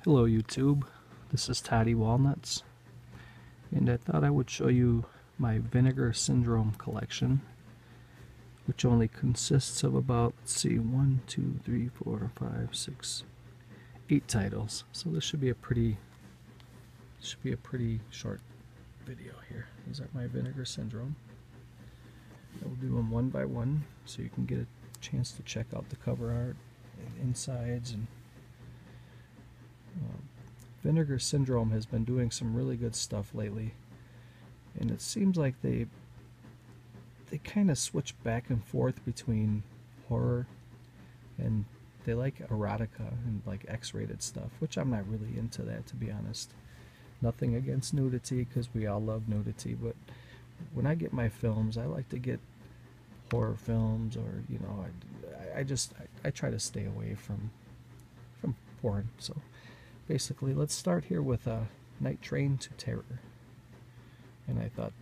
Hello YouTube, this is Toddy Walnuts, and I thought I would show you my Vinegar Syndrome collection, which only consists of about, let's see, 1, 2, 3, 4, 5, 6, 8 titles. So this should be a pretty short video here. These are my Vinegar Syndrome. I will do them one by one so you can get a chance to check out the cover art and insides. And Vinegar Syndrome has been doing some really good stuff lately, and it seems like they kind of switch back and forth between horror, and they like erotica and like X-rated stuff, which I'm not really into that, to be honest. Nothing against nudity, because we all love nudity, but when I get my films, I like to get horror films, or I try to stay away from porn. So basically, let's start here with Night Train to Terror. And I thought,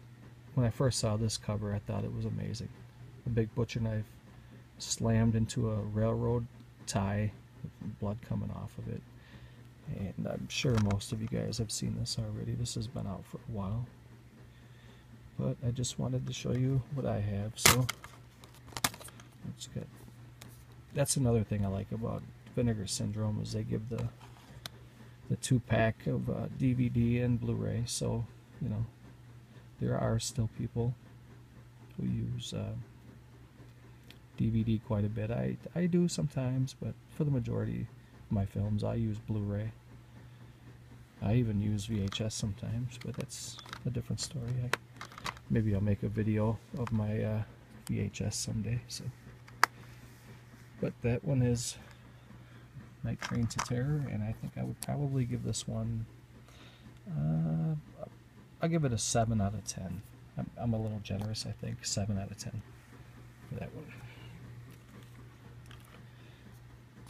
when I first saw this cover, I thought it was amazing. A big butcher knife slammed into a railroad tie with blood coming off of it. And I'm sure most of you guys have seen this already. This has been out for a while. But I just wanted to show you what I have. So let's get. That's another thing I like about Vinegar Syndrome, is they give the 2-pack of DVD and Blu-ray. So, you know, there are still people who use DVD quite a bit. I do sometimes, but for the majority of my films, I use Blu-ray. I even use VHS sometimes, but that's a different story. Maybe I'll make a video of my VHS someday. So, but that one is Night Train to Terror, and I think I would probably give this one, I'll give it a 7 out of 10. I'm a little generous, I think. 7 out of 10 for that one.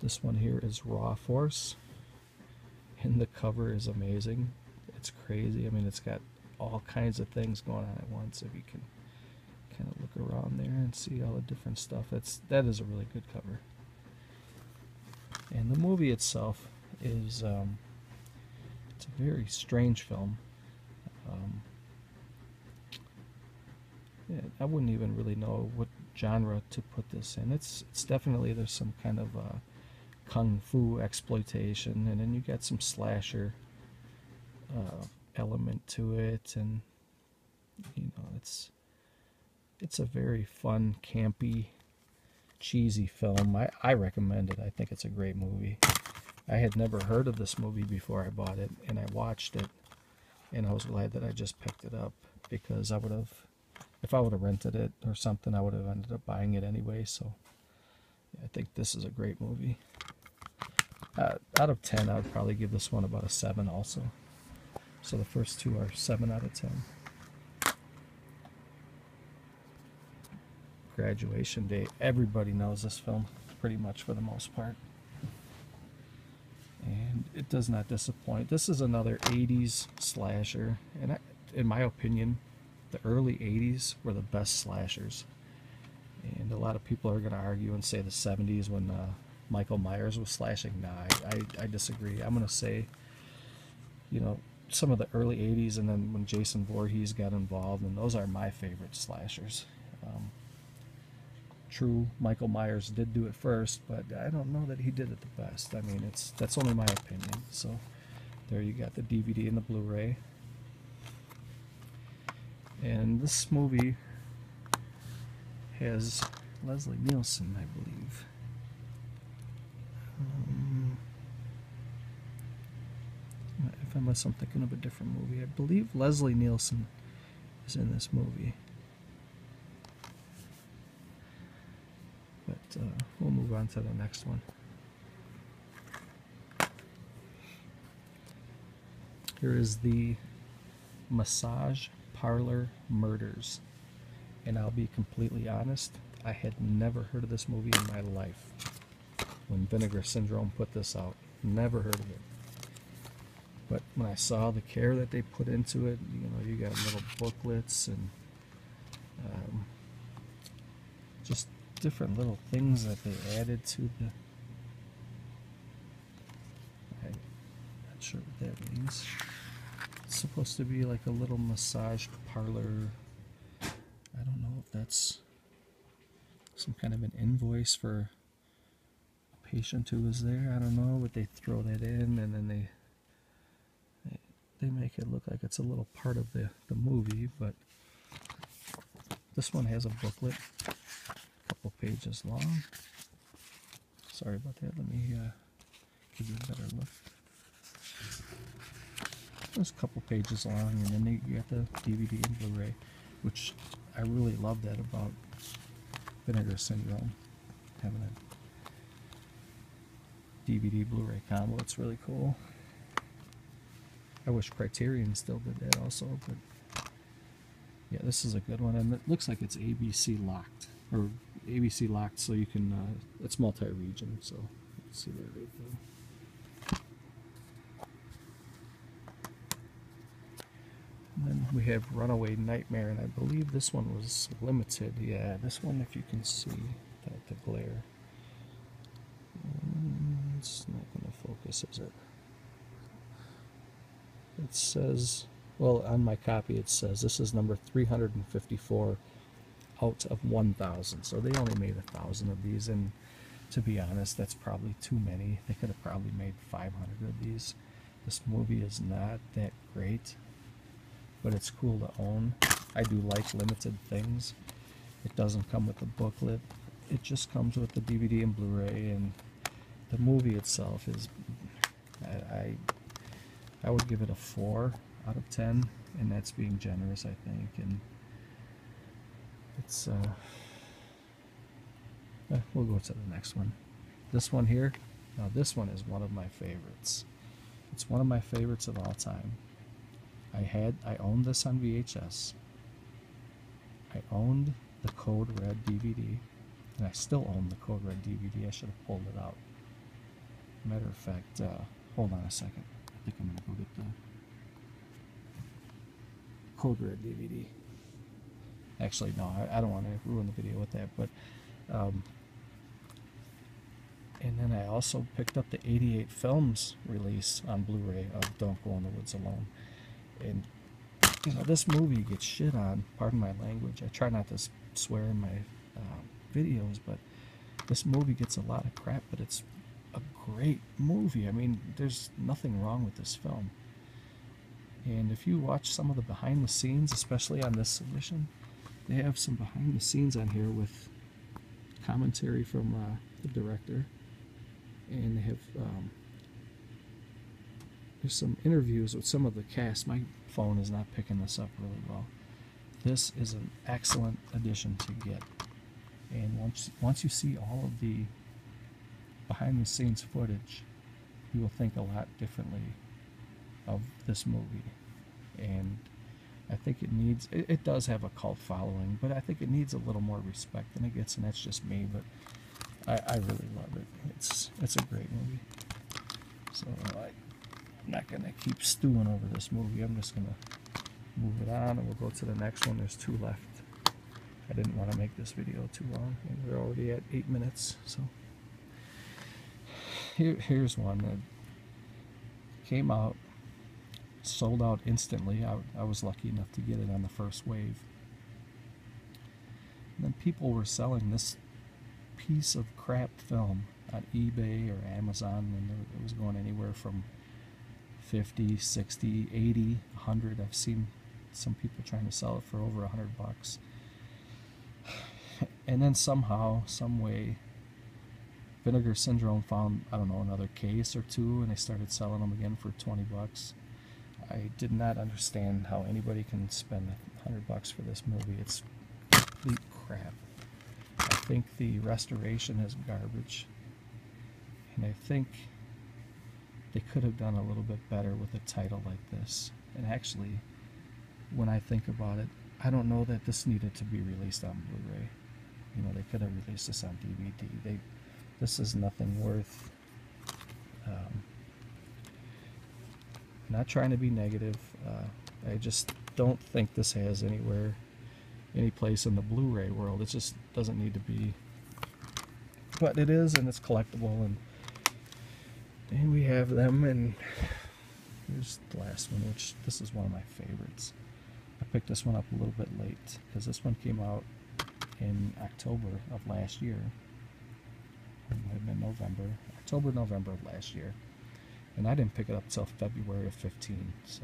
This one here is Raw Force, and the cover is amazing. It's crazy. I mean, it's got all kinds of things going on at once. If you can kind of look around there and see all the different stuff, that is a really good cover. And the movie itself is it's a very strange film. Yeah, I wouldn't even really know what genre to put this in. It's definitely, there's some kind of kung fu exploitation, and then you got some slasher element to it, and you know, it's a very fun, campy, cheesy film. I recommend it. I think it's a great movie. I had never heard of this movie before I bought it, and I watched it, and I was glad that I just picked it up, because I would have, if I would have rented it or something, I would have ended up buying it anyway. So yeah, I think this is a great movie. Out of 10, I would probably give this one about a 7 also. So the first two are 7 out of 10. Graduation Day. Everybody knows this film, pretty much, for the most part. And it does not disappoint. This is another 80s slasher. And in my opinion, the early 80s were the best slashers. And a lot of people are going to argue and say the 70s, when Michael Myers was slashing. Nah, I disagree. I'm going to say, you know, some of the early 80s, and then when Jason Voorhees got involved, and those are my favorite slashers. True, Michael Myers did do it first, but I don't know that he did it the best. I mean, that's only my opinion. So there you got the DVD and the Blu-ray. And this movie has Leslie Nielsen, I believe. Unless I'm thinking of a different movie. I believe Leslie Nielsen is in this movie. But we'll move on to the next one. Here is the Massage Parlor Murders. And I'll be completely honest, I had never heard of this movie in my life when Vinegar Syndrome put this out. Never heard of it. But when I saw the care that they put into it, you know, you got little booklets and just different little things that they added to the sure what that means. It's supposed to be like a little massage parlor. I don't know if that's some kind of an invoice for a patient who was there. I don't know, but they throw that in, and then they make it look like it's a little part of the movie. But this one has a booklet, a couple pages long. Sorry about that. Let me give you a better look. It's a couple pages long, and then you got the DVD and Blu-ray, which I really love that about Vinegar Syndrome, having a DVD Blu-ray combo. It's really cool. I wish Criterion still did that also, but yeah, this is a good one, and it looks like it's ABC locked, or ABC locked, so you can, it's multi-region, so let's see that right there. And then we have Runaway Nightmare, and I believe this one was limited. Yeah, this one, if you can see the glare. It's not going to focus, is it? It says, well, on my copy it says this is number 354 out of 1,000. So they only made 1,000 of these, and to be honest, that's probably too many. They could have probably made 500 of these. This movie is not that great, but it's cool to own. I do like limited things. It doesn't come with a booklet. It just comes with the DVD and Blu-ray, and the movie itself is, I would give it a 4 out of 10, and that's being generous, I think. And it's we'll go to the next one. This one here, now this one is one of my favorites. It's one of my favorites of all time. I owned this on VHS. I owned the Code Red DVD, and I still own the Code Red DVD. I should have pulled it out. Matter of fact, hold on a second. I think I'm going to go get the Code Red DVD. Actually, no, I don't want to ruin the video with that, but and then I also picked up the 88 Films release on Blu-ray of Don't Go in the Woods Alone. And you know, this movie gets shit on, pardon my language. I try not to swear in my videos, but this movie gets a lot of crap, but it's a great movie. I mean, there's nothing wrong with this film. And if you watch some of the behind the scenes, especially on this edition, they have some behind the scenes on here with commentary from the director, and they have there's some interviews with some of the cast. My phone is not picking this up really well. This is an excellent addition to get, and once you see all of the behind the scenes footage, you will think a lot differently of this movie. And I think it does have a cult following, but I think it needs a little more respect than it gets, and that's just me, but I really love it. It's a great movie. So I'm not going to keep stewing over this movie. I'm just going to move it on, and we'll go to the next one. There's 2 left. I didn't want to make this video too long, and we're already at 8 minutes. So here's one that came out, sold out instantly. I was lucky enough to get it on the first wave. And then people were selling this piece of crap film on eBay or Amazon, and it was going anywhere from 50, 60, 80, 100. I've seen some people trying to sell it for over $100. And then somehow, some way, Vinegar Syndrome found, I don't know, another case or 2, and they started selling them again for $20. I did not understand how anybody can spend $100 for this movie. It's complete crap. I think the restoration is garbage, and I think they could have done a little bit better with a title like this. And actually, when I think about it, I don't know that this needed to be released on Blu-ray. You know, they could have released this on DVD. This is nothing worth. Not trying to be negative. I just don't think this has any place in the Blu-ray world. It just doesn't need to be. But it is, and it's collectible, and we have them, and Here's the last one, which this is one of my favorites. I picked this one up a little bit late because this one came out in October of last year. It might have been November, November of last year. And I didn't pick it up till February of 15, so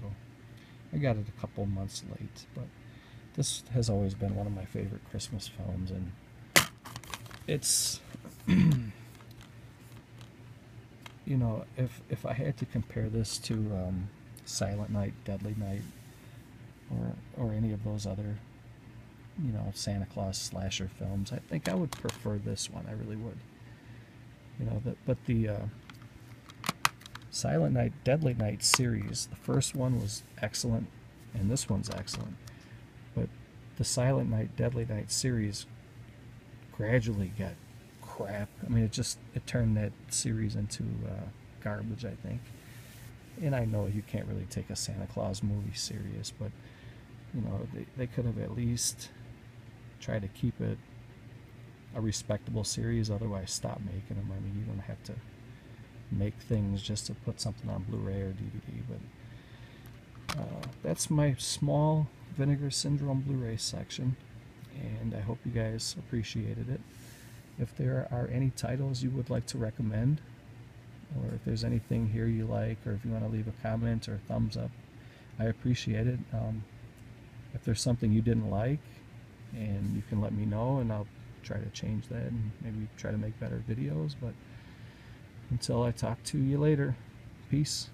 I got it a couple months late. But this has always been one of my favorite Christmas films, and it's you know, if I had to compare this to Silent Night, Deadly Night, or any of those other, you know, Santa Claus slasher films, I think I would prefer this one. I really would. You know, but the Silent Night, Deadly Night series, the first one was excellent, and this one's excellent. But the Silent Night, Deadly Night series gradually got crap. I mean, it turned that series into garbage, I think. And I know you can't really take a Santa Claus movie serious, but you know, they could have at least tried to keep it a respectable series. Otherwise, stop making them. I mean, you don't have to make things just to put something on Blu-ray or DVD. But that's my small Vinegar Syndrome Blu-ray section, and I hope you guys appreciated it. If there are any titles you would like to recommend, or if there's anything here you like, or if you want to leave a comment or a thumbs up, I appreciate it. If there's something you didn't like, and you can let me know, and I'll try to change that and maybe try to make better videos. But until I talk to you later, peace.